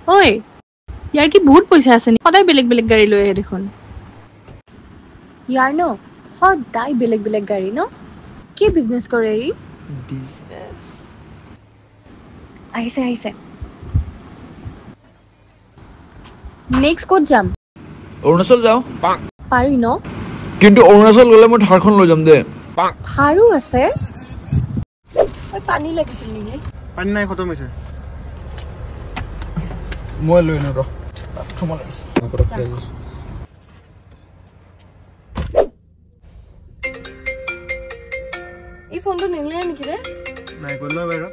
ঐ ইয়াৰ কি বহুত পইচা আছে নি সদায় বেলেগ বেলেগ গাড়ী লৈ আহে দেখোন ইয়াৰ ন সদায় বেলেগ বেলেগ গাড়ী ন কি বিজনেছ কৰে ই বিজনেছ আহিছে নেক্সট ক'ত যাম অৰুণাচল যাওঁ পাৰি ন কিন্তু অৰুণাচল গ'লে মই থাৰখন লৈ যাম দে থাৰো আছে পানী লাগিছিল নেকি পানী নাই খতম হৈছে মই লৈ লওঁ ৰ থুমা লাগিছে এই ফোনটো নিলে নেকি ৰে নাই গ'ল নহয় বাইৰ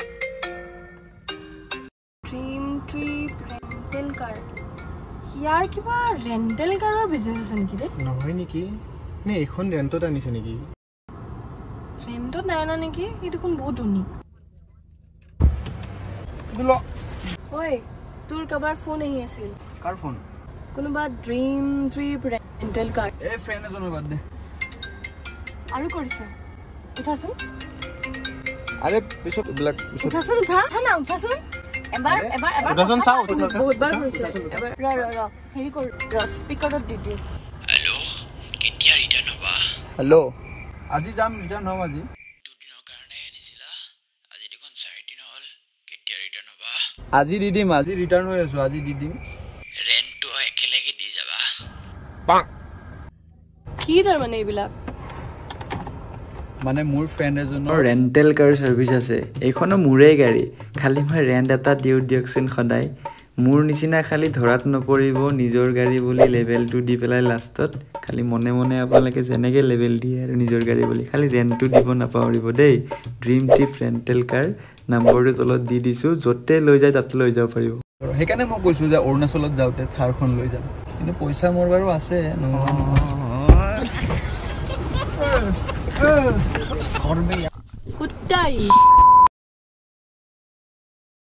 ড্ৰিম ট্ৰিপ ৰেণ্টেল কাৰ ইয়াৰ কিবা ৰেণ্টেল কাৰৰ বিজনেছ আছে নেকি ৰে নহয় নেকি নে এইখন ৰেণ্টত আনিছে নেকি ৰেণ্টত নাই না নেকি এই দেখোন বহুত ধনী ঐ তোৰ কাবাৰ ফোন আহি আছিল কাৰ ফোন কোনোবা ড্ৰিম ট্ৰিপ ৰেণ্টেল কাৰ এই ফ্ৰেণ্ড এজনৰ বাদ দে আৰু কৰিছে উঠাচোন আৰে পিছত এইবিলাক উঠাচোন উঠা না উঠাচোন এবাৰ উঠাচোন চাওঁ বহুতবাৰ কৰিছে এবাৰ ৰ হেৰি কৰ স্পিকাৰত দি দিওঁ কেতিয়া ৰিটাৰ্ণ হবা হেল্ল' আজি যাম ৰিটাৰ্ণ হ'ম আজি দুদিনৰ কাৰণে নিছিলা আজি দেখোন 4 দিন হ'ল কেতিয়া ৰিটাৰ্ণ হবা আজি দি দিম আজি ৰিটাৰ্ণ হৈ আছো আজি দি দিম ৰেণ্টটো একেলগে দি যাবা কি তাৰমানে এইবিলাক মানে মোৰ ফ্ৰেণ্ড এজনৰ ৰেণ্টেল কাৰ ছাৰ্ভিচ আছে এইখনো মোৰে গাড়ী খালি মই ৰেণ্ট এটা দিয়কচোন সদায় মোৰ নিচিনা খালি ধৰাত নপৰিব নিজৰ গাড়ী বুলি লেভেলটো দি পেলাই লাষ্টত খালি মনে মনে আপোনালোকে যেনেকৈ লেভেল দিয়ে আৰু নিজৰ গাড়ী বুলি খালি ৰেণ্টটো দিব নাপাহৰিব দেই ড্ৰিম ট্ৰিপ ৰেণ্টেল কাৰ নম্বৰটো তলত দি দিছোঁ য'তে লৈ যায় তাতে লৈ যাব পাৰিব সেইকাৰণে মই কৈছোঁ যে অৰুণাচলত যাওঁতে থাৰখন লৈ যাম কিন্তু পইচা মোৰ বাৰু আছে কুত্তাই